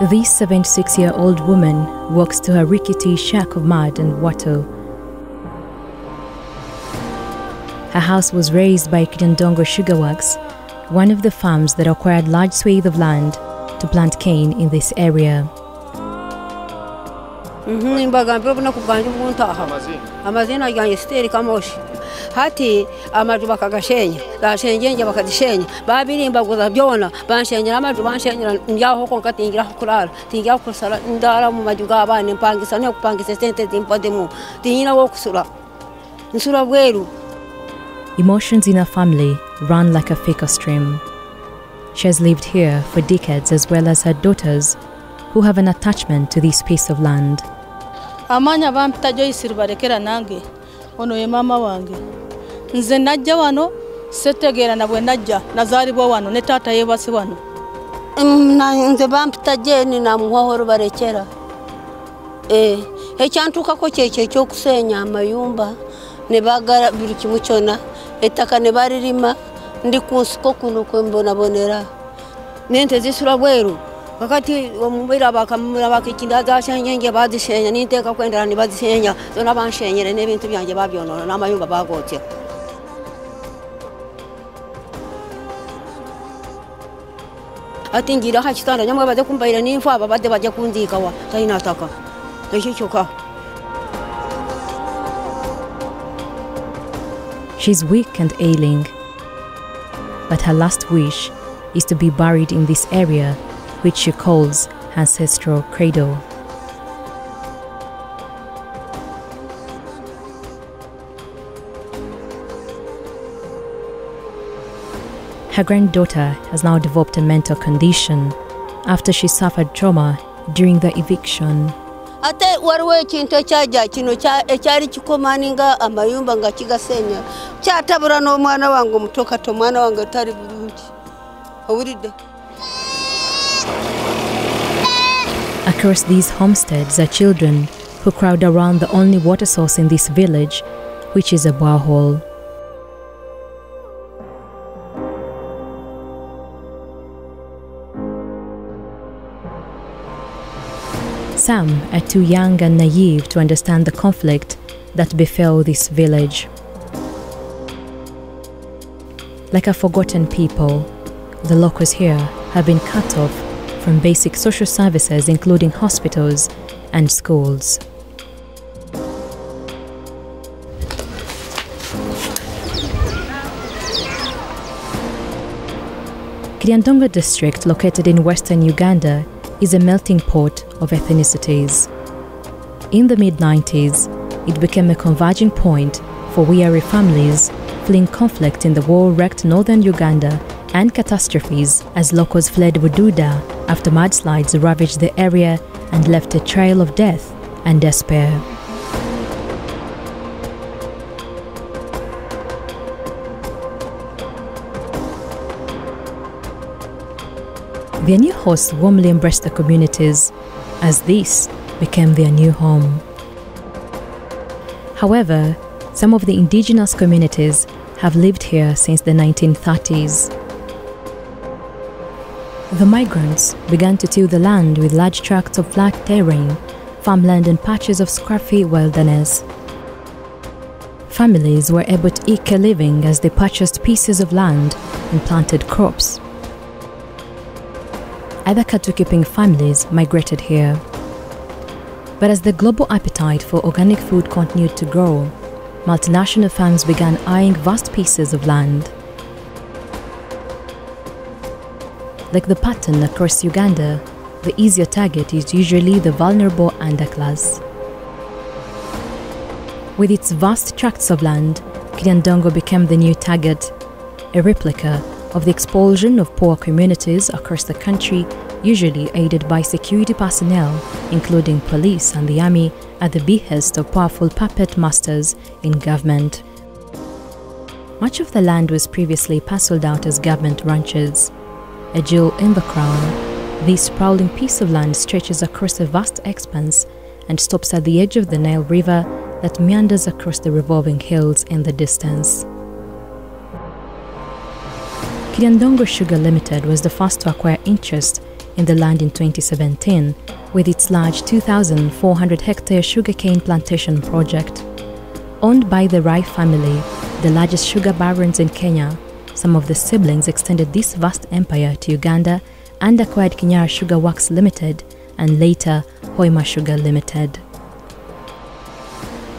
This 76-year-old woman walks to her rickety shack of mud and wattle. Her house was raised by Kiryandongo Sugar Works, one of the farms that acquired large swathes of land to plant cane in this area. Hati amaju bakagashenya gashengenje bakadishenya babirimba guza byona banshenyera amaju banshenyera njyaho ko katingira kurara tingira kusara ndara mu maju gabane mpangisa ne kupangisa sente dimpademu tinira wo kusura nsura bweru. Emotions in her family run like a fickle stream. She has lived here for decades, as well as her daughters, who have an attachment to this piece of land. Amanya bampita Joyce barekera nange ono ye mama wange nze najja wano setegera nabwe najja nazalibwa wano ne tata yebase wano nze bampita Jeni na muhoro barekera ekyantuka ko kyekyo ekyokusenya amayumba ne bagara biri kimu kyona ettaka ne baririma ndi kunsuko kuno kwembonabonera nente zisura bweru wakati omubira bakamura bakikinda zashenye badishenya ninteka kwendera ni badishenya zona banshenyere n'ebintu byanje babyonona n'amayumba bagotya. Atingira hakitanda nyamwe bade kumbaira n'imfu aba bade bajya kundika wa tayinataka ekicyoka. She's weak and ailing, but her last wish is to be buried in this area, which she calls her ancestral cradle. Her granddaughter has now developed a mental condition after she suffered trauma during the eviction. Ate warwe kintu kyaja kino ekyali kikomaninga amayumba nga kigasenya kyatabura n'omwana wange omutoka to mwana wange tali bulungi owulidde. Across these homesteads are children who crowd around the only water source in this village, which is a borehole. Some are too young and naive to understand the conflict that befell this village. Like a forgotten people, the locals here have been cut off from basic social services, including hospitals and schools. Kiryandongo district, located in western Uganda, is a melting pot of ethnicities. In the mid-90s, it became a converging point for weary families fleeing conflict in the war-wrecked northern Uganda and catastrophes as locals fled Bududa after mudslides ravaged the area and left a trail of death and despair. Their new hosts warmly embraced the communities as this became their new home. However, some of the indigenous communities have lived here since the 1930s. The migrants began to till the land with large tracts of flat terrain, farmland and patches of scrubby wilderness. Families were able to eke a living as they purchased pieces of land and planted crops. Other cattle-keeping families migrated here. But as the global appetite for organic food continued to grow, multinational firms began eyeing vast pieces of land. Like the pattern across Uganda, the easier target is usually the vulnerable underclass. With its vast tracts of land, Kiryandongo became the new target, a replica of the expulsion of poor communities across the country, usually aided by security personnel, including police and the army, at the behest of powerful puppet masters in government. Much of the land was previously parceled out as government ranches. A jewel in the crown, this sprawling piece of land stretches across a vast expanse and stops at the edge of the Nile River that meanders across the revolving hills in the distance. Kiryandongo Sugar Limited was the first to acquire interest in the land in 2017 with its large 2,400-hectare sugarcane plantation project. Owned by the Rai family, the largest sugar barons in Kenya, some of the siblings extended this vast empire to Uganda and acquired Kinyara Sugar Works Limited and later Hoima Sugar Limited.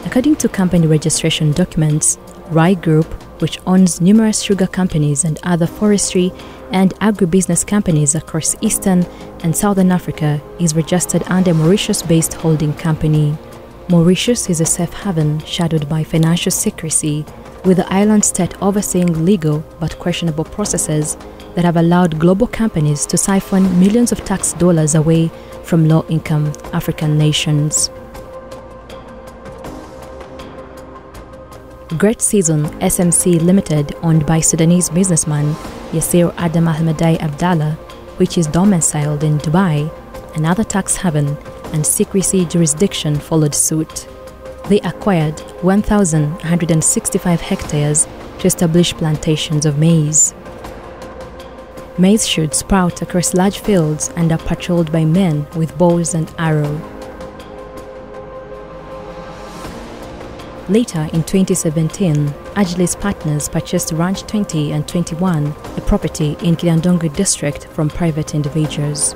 According to company registration documents, Rai Group, which owns numerous sugar companies and other forestry and agribusiness companies across Eastern and Southern Africa, is registered under Mauritius-Based holding company. Mauritius is a safe haven shadowed by financial secrecy, with the island state overseeing legal but questionable processes that have allowed global companies to siphon millions of tax dollars away from low-income African nations. Great Season SMC Limited, owned by Sudanese businessman Yasir Adam Ahmedai Abdallah, which is domiciled in Dubai, another tax haven and secrecy jurisdiction, followed suit. They acquired 1,165 hectares to establish plantations of maize. Maize shoots sprout across large fields and are patrolled by men with bows and arrows. Later, in 2017, Agilis partners purchased Ranch 20 and 21, a property in Kiryandongo district, from private individuals.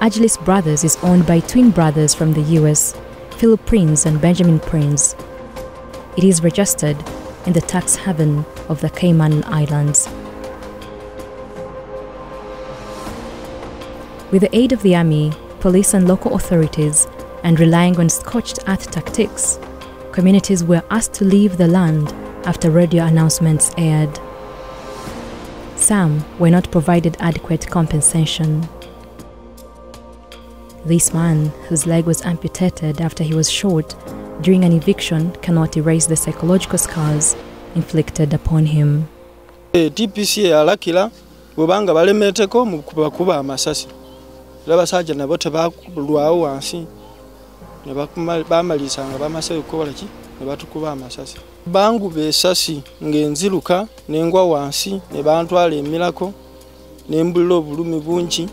Agilis Brothers is owned by twin brothers from the US, Philip Prince and Benjamin Prince. It is registered in the tax haven of the Cayman Islands. With the aid of the army, police and local authorities, and relying on scorched earth tactics, communities were asked to leave the land after radio announcements aired. Some were not provided adequate compensation. This man, whose leg was amputated after he was shot during an eviction, cannot erase the psychological scars inflicted upon him. TPC alakila bubanga balemeteko mu kuba amasasi. Labasajja nabo tebakulwawo wansi. Ne bamalisanga bamasayo kola ki ne batukuba amasasi. Bangu besasi ngenziruka nengwa wansi ne bantwala emirako nembulira obulumi bungi.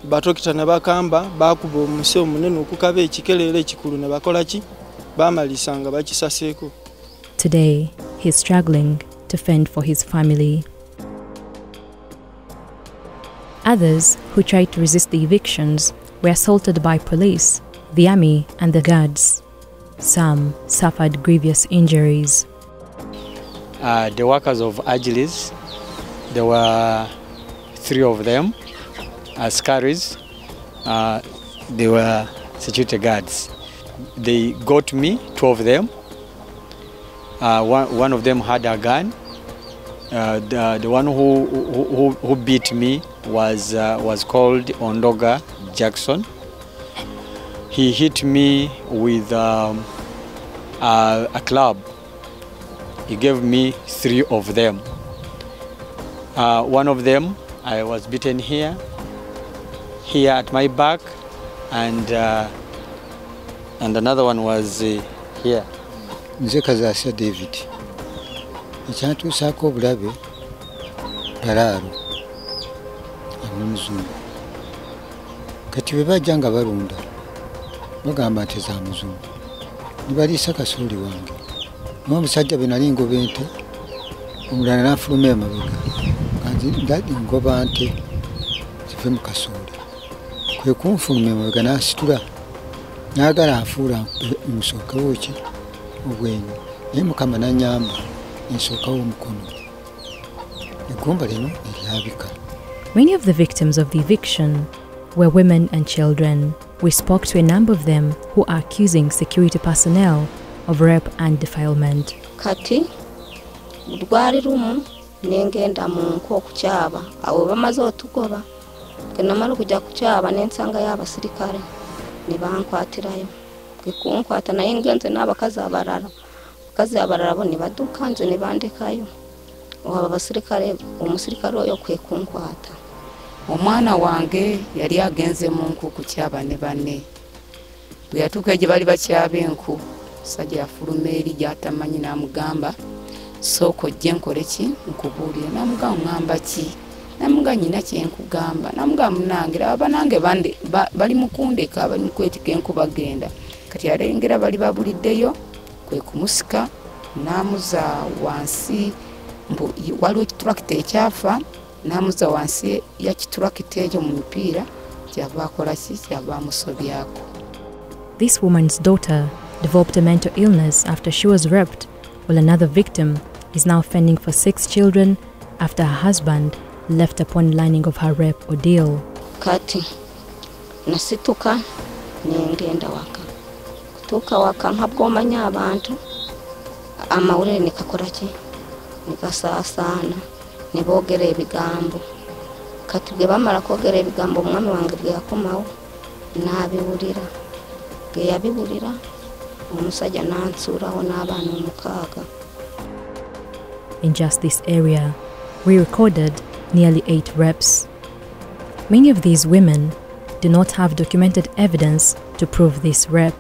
Batokita ne bakamba bakuba omuse omunene okukaba ekikelere ekikulu ne bakola ki bamalisanga bakisaseeko. Today, he is struggling to fend for his family. Others who tried to resist the evictions were assaulted by police, the army and the guards. Some suffered grievous injuries. The workers of Agilis, there were 3 of them. Askaris, they were security guards. They got me, 2 of them. One of them had a gun. The one who beat me was called Ondoga Jackson. He hit me with a club. He gave me 3 of them. One of them, I was beaten here at my back, and another one was here. Nze Kazasya David. Ekyantuusaako obulabe balaalo ab'omuzungu. Kati bwe bajja nga balunda bagamba nti za muzungu. Ne baliisa kasooli wange. N'omusajja bwe nali ngoba ente, omulala n'afuluma emabega. Kanti ngoba nte zive mu kasooli. Kwe kunfuluma emabega n'asitula. N'agala anfuula nsookewo ki obwenyi. Naye Mukama n'annyamba nsookawo omukono. Eggumba lino eryabika. Many of the victims of the eviction were women and children. We spoke to a number of them who are accusing security personnel of rape and defilement. Kati lwali lumu nengenda mu nko okukyaba awo bamaze otugoba. Kenamala okujja kukyaba n'ensanga y'abasirikale ne bankwatirayo. Kunkwata naye ngenze n'abakazi abalala. Abakazi abalala bo ne badduka nze ne bandekayo. Abasirikale, omusirikale oyo kwe kunkwata. Omwana wange yali agenze mu nku kukyaba ne banne. Bwe yatuuka gye bali bakyaba enku, sajja yafuluma eri gy'atamanyi n'amugamba, sooka ojje nkole ki nkubuulire. N'amugamba ngamba ki? namuga nyina kyenkugamba namuga munange aba nange bali mukundeka bali mukwetika enkuba genda kati alengera bali babuliddeyo kwe kumusika namuza wansi waliwo ekiturakita ekyafa namuza wansi ya kiturakita ekyo mu mipiira kyava akola ki kyava amusobyako. This woman's daughter developed a mental illness after she was raped, while another victim is now fending for 6 children after her husband left upon learning of her rape ordeal. Kati nasituka nengenda waka kutuka waka nkabwomanya abantu amawulire nikakora ki nikasaasana nibogera ebigambo kati bwe bamala kwogera ebigambo omwami wange bwe yakomawo nabiwulira bwe yabiwulira omusajja nansuurawo n'abaana 6. In just this area, we recorded nearly 8 rapes. Many of these women do not have documented evidence to prove this rape.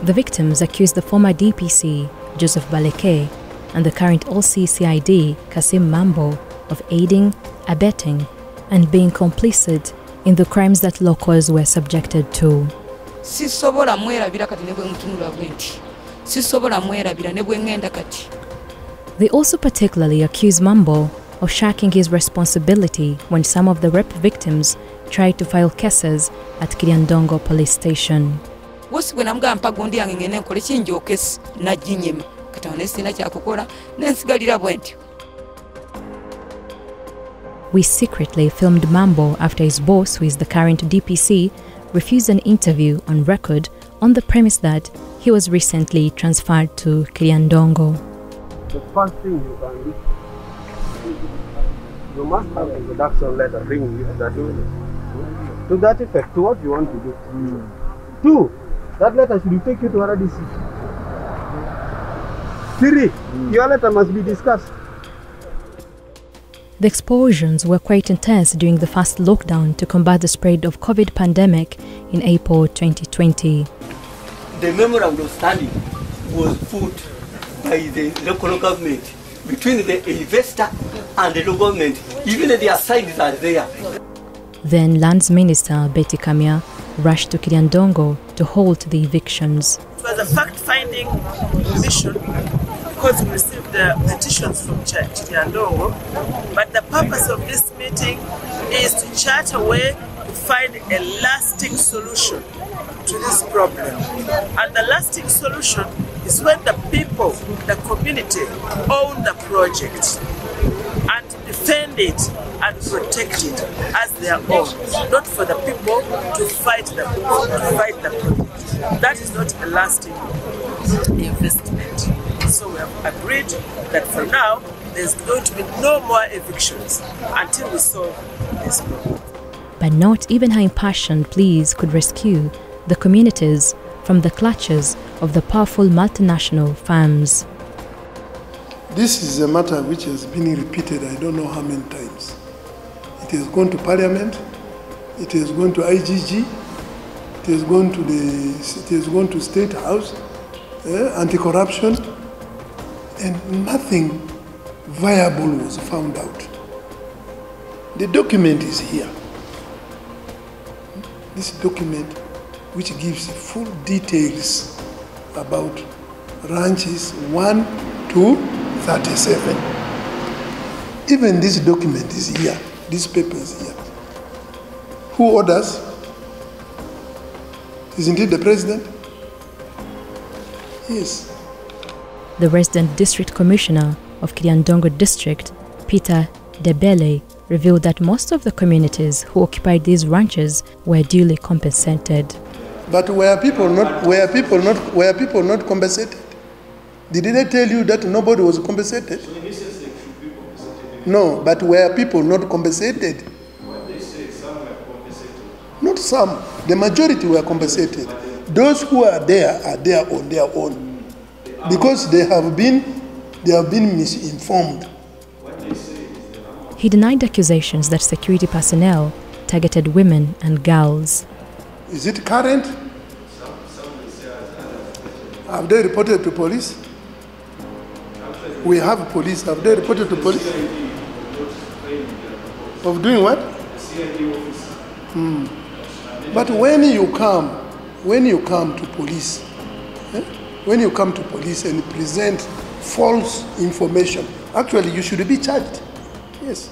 The victims accused the former DPC, Joseph Baleke, and the current OCCID, Kasim Mambo, of aiding, abetting, and being complicit in the crimes that locals were subjected to. Sisobola mwerabira kati nebwe mtunula bwenti. Sisobola mwerabira nebwe ngenda kati. They also particularly accuse Mambo of shirking his responsibility when some of the rape victims tried to file cases at Kiryandongo police station. Wosi bwe namugamba mpa gundi yange ngene nkole kinjokesi naginyema kati onesina kyakukola nensigalira bwenti. We secretly filmed Mambo after his boss, who is the current DPC, refused an interview on record on the premise that he was recently transferred to Kiryandongo. The first thing you can do, you must have a introduction letter bringing you to that effect, to what you want to do. 2, that letter should take you to RDC. 3, your letter must be discussed. The explosions were quite intense during the first lockdown to combat the spread of COVID pandemic in April 2020. The memorandum of understanding was put by the local government between the investor and the local government. Even their signs are there. Then Lands Minister Betty Kamya rushed to Kiryandongo to halt the evictions. It was a fact-finding mission because we received petitions from Kiryandongo, but the purpose of this meeting is to chart a way to find a lasting solution to this problem. And the lasting solution is when the people, the community, own the project and defend it and protect it as their own, not for the people to fight the project. That is not a lasting investment. So we have agreed that for now, there's going to be no more evictions until we solve this problem. But not even her impassioned pleas could rescue the communities from the clutches of the powerful multinational firms. This is a matter which has been repeated I don't know how many times. It has gone to Parliament, it has gone to IGG, it has gone to State House, anti-corruption, and nothing viable was found out. The document is here. This document which gives full details about ranches 1 to 37. Even this document is here. This paper is here. Who orders? Isn't it the president? Yes. The resident district commissioner of Kiryandongo district, Peter Debele, revealed that most of the communities who occupied these ranches were duly compensated. But were people not compensated? Did they tell you that nobody was compensated? No, but were people not compensated? Not some. The majority were compensated. Those who are there on their own, because they have been misinformed. He denied accusations that security personnel targeted women and girls. Is it current? Have they reported to police? We have police. Have they reported to police? Of doing what? But when you come to police, when you come to police and present false information, actually you should be charged. Yes.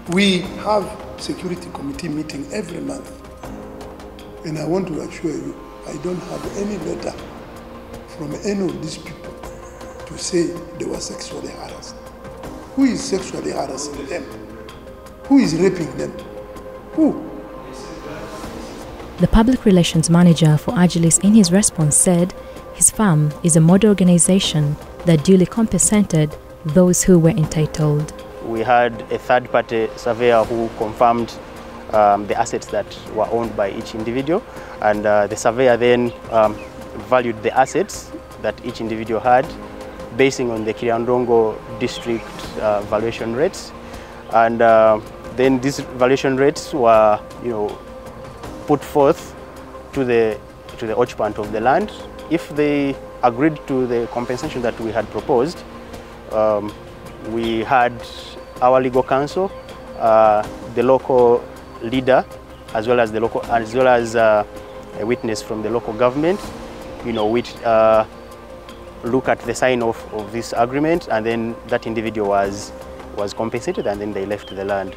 We have security committee meeting every month. And I want to assure you, I don't have any letter from any of these people to say they were sexually harassed. Who is sexually harassing them? Who is raping them? Who? The public relations manager for Agilis in his response said his firm is a model organization that duly compensated those who were entitled. We had a third-party surveyor who confirmed the assets that were owned by each individual, and the surveyor then valued the assets that each individual had, basing on the Kiryandongo district valuation rates, and then these valuation rates were, put forth to the occupant of the land. If they agreed to the compensation that we had proposed, we had our legal counsel, the local leader, as well as a witness from the local government, which look at the sign off of this agreement, and then that individual was compensated, and then they left the land.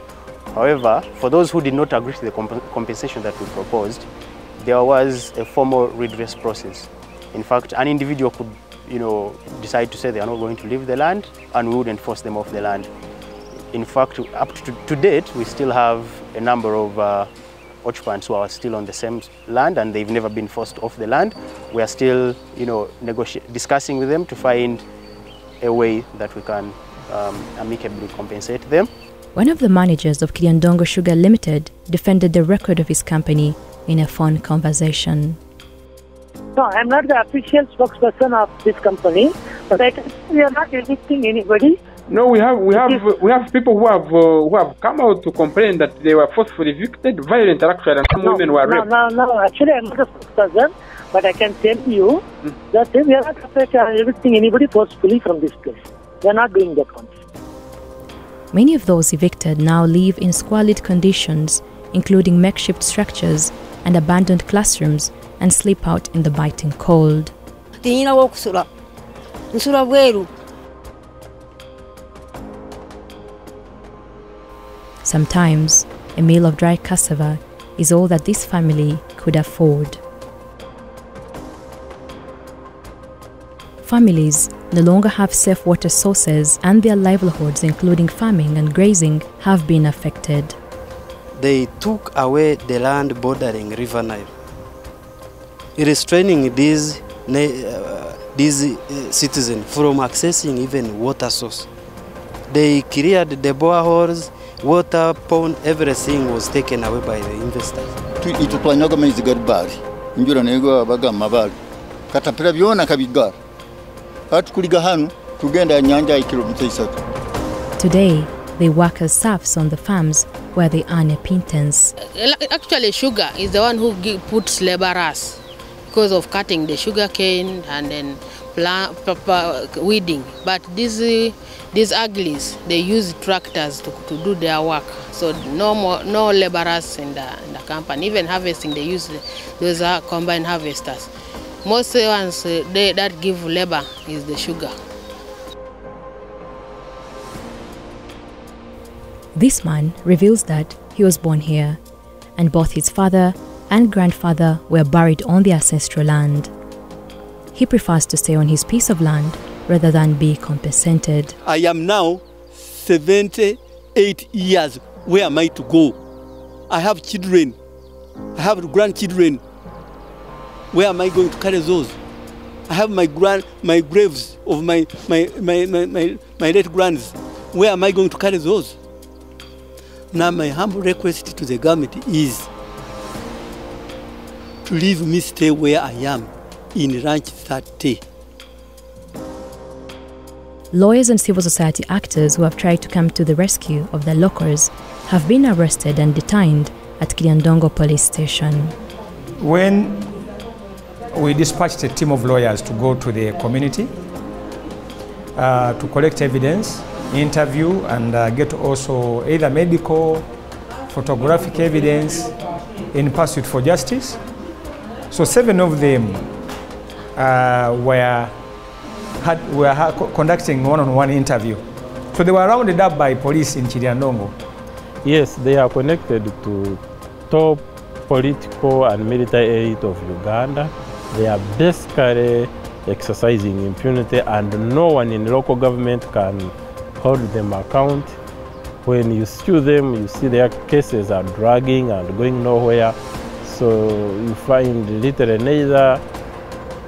However, for those who did not agree to the compensation that we proposed, there was a formal redress process. In fact, an individual could, decide to say they are not going to leave the land, and we wouldn't force them off the land. In fact, up to date, we still have a number of occupants who are still on the same land, and they've never been forced off the land. We are still, discussing with them to find a way that we can amicably compensate them. One of the managers of Kiryandongo Sugar Limited defended the record of his company in a phone conversation. No, I am not the official spokesperson of this company, but I can say we are not evicting anybody. No, we have people who have come out to complain that they were forcefully evicted, violent actually, and some women were raped. No, actually I am not a spokesperson, but I can tell you that we are not evicting anybody forcefully from this place. We are not doing that one. Many of those evicted now live in squalid conditions, including makeshift structures and abandoned classrooms, and sleep out in the biting cold. Sometimes, a meal of dry cassava is all that this family could afford. Families no longer have safe water sources, and their livelihoods, including farming and grazing, have been affected. They took away the land bordering River Nile, restraining these citizens from accessing even water source. They cleared the boreholes, water, pond, everything was taken away by the investors. Today, they work as serfs on the farms where they earn a pittance. Actually, sugar is the one who puts laborers because of cutting the sugar cane and then weeding. But these Agilis, they use tractors to do their work. So no laborers in the company. Even harvesting, they use those are combined harvesters. Most ones that give labor is the sugar. This man reveals that he was born here, and both his father and grandfather were buried on the ancestral land. He prefers to stay on his piece of land rather than be compensated. I am now 78 years. Where am I to go? I have children. I have grandchildren. Where am I going to carry those? I have my graves of my late grands. Where am I going to carry those? Now my humble request to the government is to leave me stay where I am in Ranch 30. Lawyers and civil society actors who have tried to come to the rescue of their locals have been arrested and detained at Kiryandongo police station. When we dispatched a team of lawyers to go to the community to collect evidence, interview and get also either medical, photographic evidence in pursuit for justice. So 7 of them were conducting one-on-one interview. So they were rounded up by police in Kiryandongo. Yes, they are connected to top political and military elite of Uganda. They are basically exercising impunity, and no one in local government can hold them account. When you sue them, you see their cases are dragging and going nowhere. So you find literally neither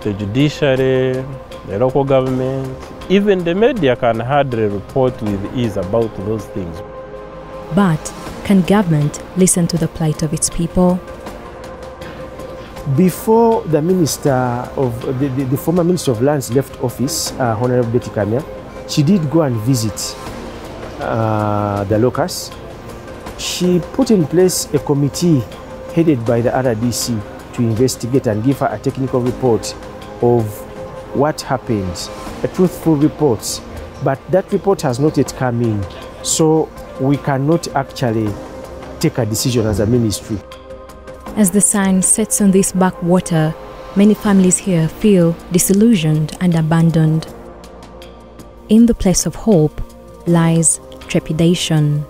the judiciary, the local government, even the media can hardly report with ease about those things. But can government listen to the plight of its people? Before the minister of the former Minister of Lands left office, Honorable Betty Kamya, she did go and visit the locus. She put in place a committee headed by the RDC to investigate and give her a technical report of what happened, a truthful report. But that report has not yet come in, so we cannot actually take a decision as a ministry. As the sun sets on this backwater, many families here feel disillusioned and abandoned. In the place of hope lies trepidation.